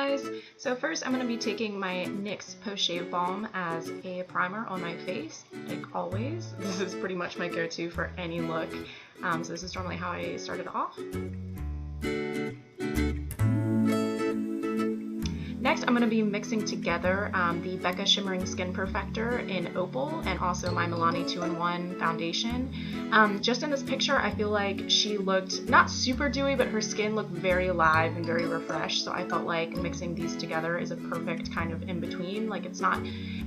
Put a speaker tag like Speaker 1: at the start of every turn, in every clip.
Speaker 1: guys! So first I'm going to be taking my NYX Post Shave Balm as a primer on my face, like always. This is pretty much my go-to for any look, so this is normally how I started off. Next, I'm going to be mixing together the Becca Shimmering Skin Perfector in Opal and also my Milani 2-in-1 foundation. Just in this picture, I feel like she looked not super dewy, but her skin looked very alive and very refreshed, so I felt like mixing these together is a perfect kind of in-between. Like it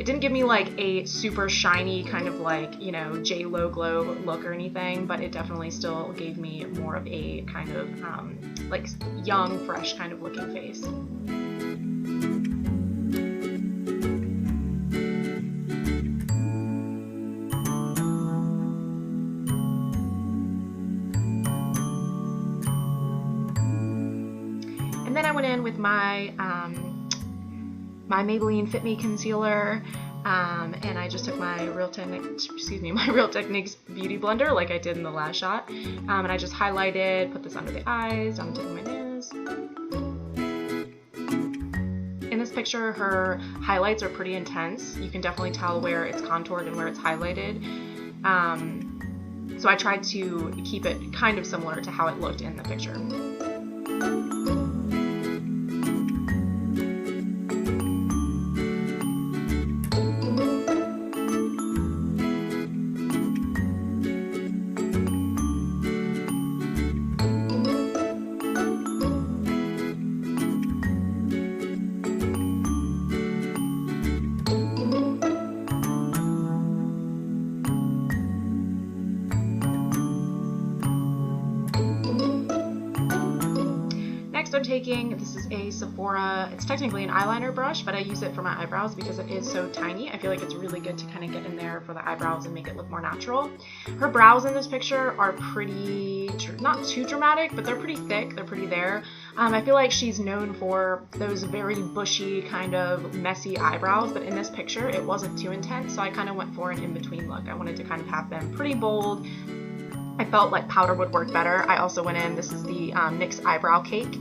Speaker 1: didn't give me like a super shiny kind of like, you know, J-Lo glow look or anything, but it definitely still gave me more of a kind of like young, fresh kind of looking face. And then I went in with my my Maybelline Fit Me concealer, and I just took my Real Techniques Beauty Blender like I did in the last shot, and I just highlighted, put this under the eyes, down the tip of my nose. In this picture, her highlights are pretty intense. You can definitely tell where it's contoured and where it's highlighted. So I tried to keep it kind of similar to how it looked in the picture. I'm taking, this is a Sephora, it's technically an eyeliner brush, but I use it for my eyebrows because it is so tiny. I feel like it's really good to kind of get in there for the eyebrows and make it look more natural. Her brows in this picture are pretty, not too dramatic, but they're pretty thick, they're pretty there. I feel like she's known for those very bushy, kind of messy eyebrows, but in this picture it wasn't too intense, so I kind of went for an in-between look. I wanted to kind of have them pretty bold. I felt like powder would work better. I also went in, this is the NYX Eyebrow Cake,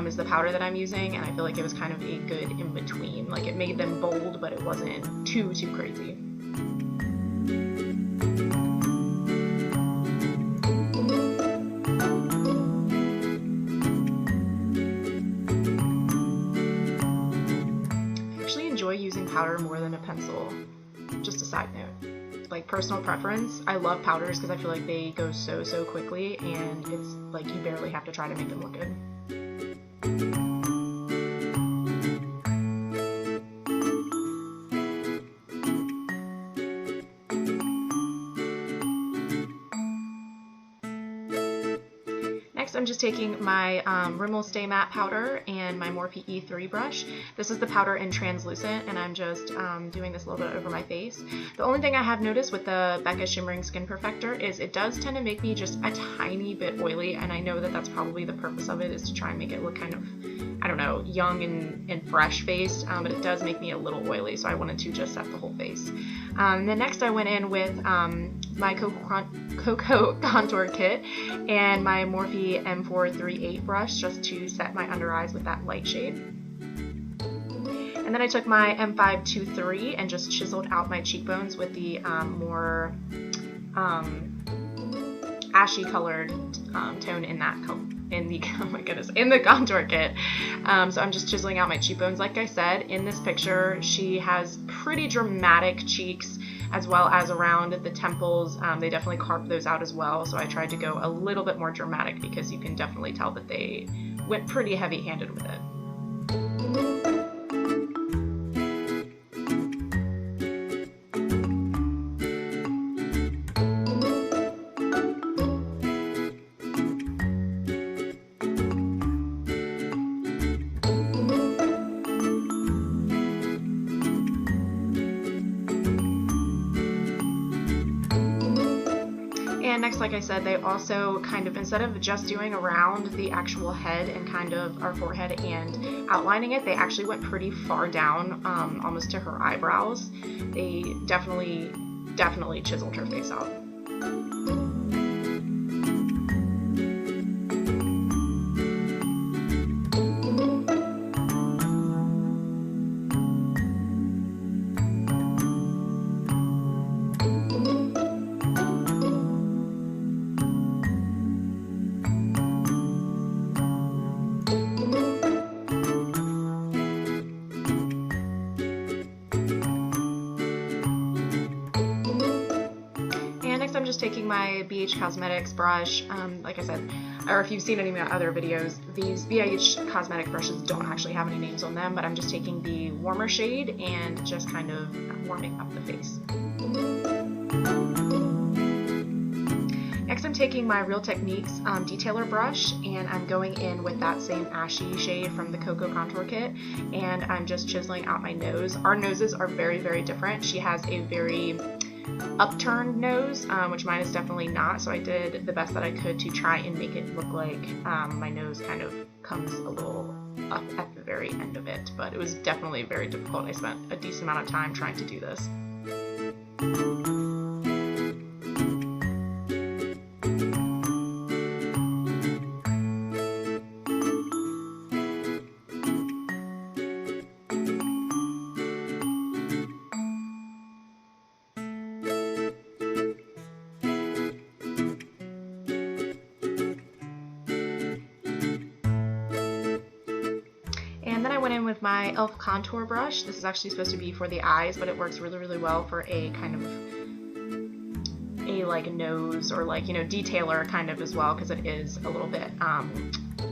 Speaker 1: is the powder that I'm using, and I feel like it was kind of a good in-between. Like it made them bold, but it wasn't too crazy. I actually enjoy using powder more than a pencil. Just a side note. Like personal preference, I love powders because I feel like they go so quickly, and it's like you barely have to try to make them look good. Next, I'm just taking my Rimmel Stay Matte powder and my Morphe E3 brush. This is the powder in translucent, and I'm just doing this a little bit over my face. The only thing I have noticed with the Becca Shimmering Skin Perfector is it does tend to make me just a tiny bit oily, and I know that that's probably the purpose of it, is to try and make it look kind of, I don't know, young and fresh faced, but it does make me a little oily, so I wanted to just set the whole face. Then next I went in with my Cocoa Contour Kit and my Morphe M438 brush just to set my under eyes with that light shade. And then I took my M523 and just chiseled out my cheekbones with the more ashy colored tone in that in the contour kit. So I'm just chiseling out my cheekbones. Like I said, in this picture, she has pretty dramatic cheeks, as well as around the temples. They definitely carved those out as well, so I tried to go a little bit more dramatic because you can definitely tell that they went pretty heavy-handed with it. And next, like I said, they also kind of, instead of just doing around the actual head and kind of our forehead and outlining it, they actually went pretty far down, almost to her eyebrows. They definitely chiseled her face out. taking my BH Cosmetics brush, like I said, or if you've seen any of my other videos, these BH Cosmetic brushes don't actually have any names on them, but I'm just taking the warmer shade and just kind of warming up the face. Next, I'm taking my Real Techniques detailer brush, and I'm going in with that same ashy shade from the Cocoa Contour Kit, and I'm just chiseling out my nose. Our noses are very, very different. She has a very upturned nose, which mine is definitely not, so I did the best that I could to try and make it look like my nose kind of comes a little up at the very end of it, but it was definitely very difficult. I spent a decent amount of time trying to do this. And then I went in with my e.l.f. contour brush. This is actually supposed to be for the eyes, but it works really, really well for a kind of a like nose or like, you know, detailer kind of as well, because it is a little bit,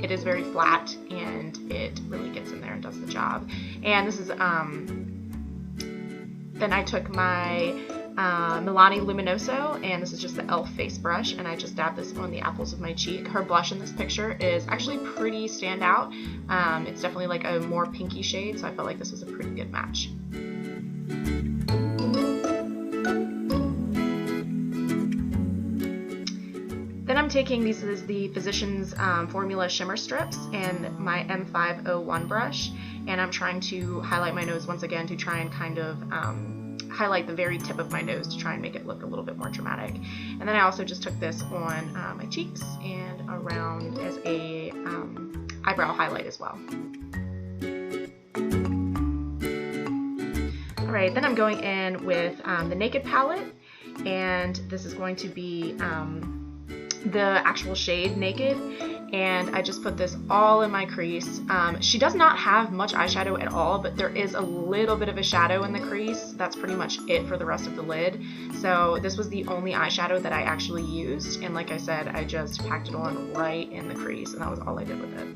Speaker 1: it is very flat and it really gets in there and does the job. And this is, then I took my Milani Luminoso, and this is just the e.l.f. face brush, and I just dabbed this on the apples of my cheek. Her blush in this picture is actually pretty standout. It's definitely like a more pinky shade, so I felt like this was a pretty good match. Then I'm taking, these is the Physicians Formula Shimmer Strips and my M501 brush, and I'm trying to highlight my nose once again to try and kind of highlight the very tip of my nose to try and make it look a little bit more dramatic. And then I also just took this on my cheeks and around as a eyebrow highlight as well. Alright, then I'm going in with the Naked palette, and this is going to be the actual shade Naked, and I just put this all in my crease. She does not have much eyeshadow at all, but there is a little bit of a shadow in the crease. That's pretty much it for the rest of the lid. So this was the only eyeshadow that I actually used, and like I said, I just packed it on right in the crease, and that was all I did with it.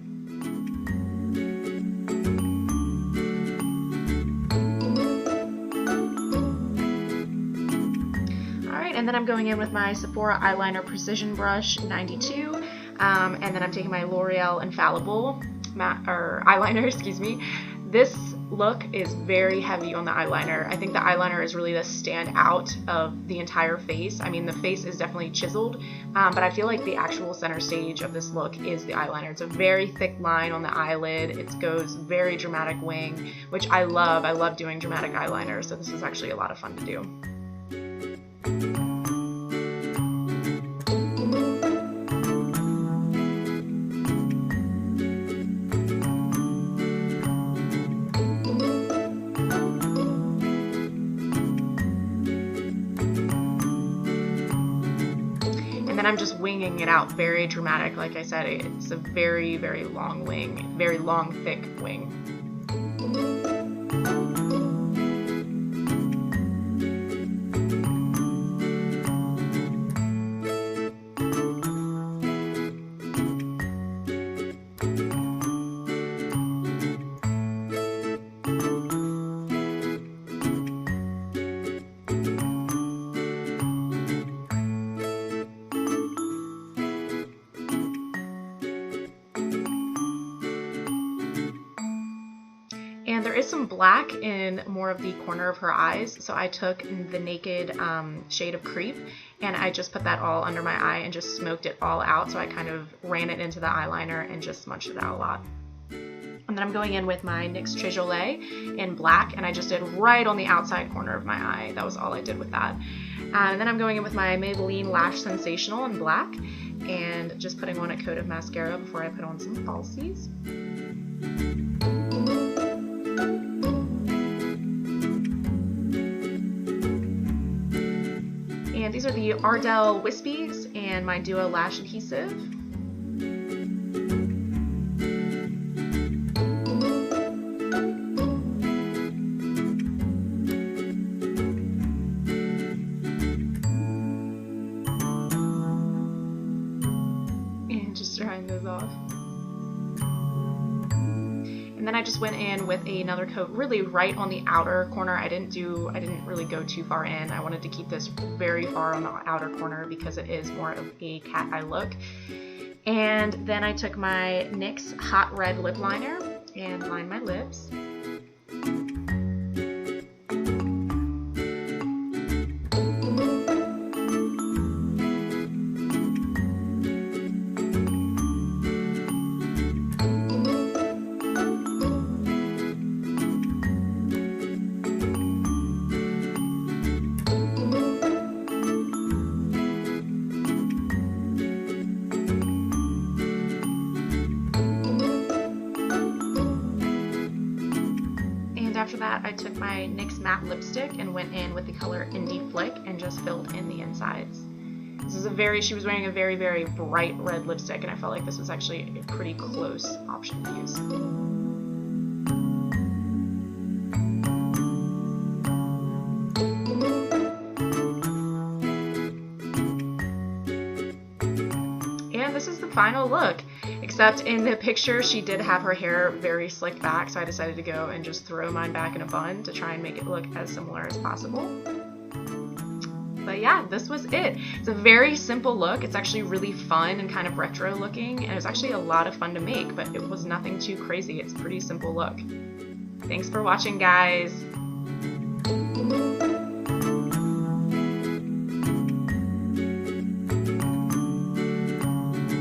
Speaker 1: And then I'm going in with my Sephora Eyeliner Precision Brush 92, and then I'm taking my L'Oreal Infallible eyeliner, excuse me. This look is very heavy on the eyeliner. I think the eyeliner is really the standout of the entire face. I mean, the face is definitely chiseled, but I feel like the actual center stage of this look is the eyeliner. It's a very thick line on the eyelid. It goes very dramatic wing, which I love. I love doing dramatic eyeliner, so this is actually a lot of fun to do. And I'm just winging it out, very dramatic. Like I said, it's a very, very long wing, very long, thick wing. And there is some black in more of the corner of her eyes, so I took the Naked shade of Creep, and I just put that all under my eye and just smoked it all out, so I kind of ran it into the eyeliner and just smudged it out a lot. And then I'm going in with my NYX Trejolet in black, and I just did right on the outside corner of my eye. That was all I did with that. And then I'm going in with my Maybelline Lash Sensational in black, and just putting on a coat of mascara before I put on some falsies. And these are the Ardell Wispies and my Duo Lash Adhesive. And then I just went in with another coat really right on the outer corner. I didn't really go too far in. I wanted to keep this very far on the outer corner because it is more of a cat eye look. And then I took my NYX Hot Red Lip Liner and lined my lips. After that, I took my NYX matte lipstick and went in with the color Indie Flick and just filled in the insides. She was wearing a very, very bright red lipstick, and I felt like this was actually a pretty close option to use. And this is the final look. Except in the picture, she did have her hair very slicked back, so I decided to go and just throw mine back in a bun to try and make it look as similar as possible. But yeah, this was it. It's a very simple look. It's actually really fun and kind of retro looking, and it was actually a lot of fun to make, but it was nothing too crazy. It's a pretty simple look. Thanks for watching, guys.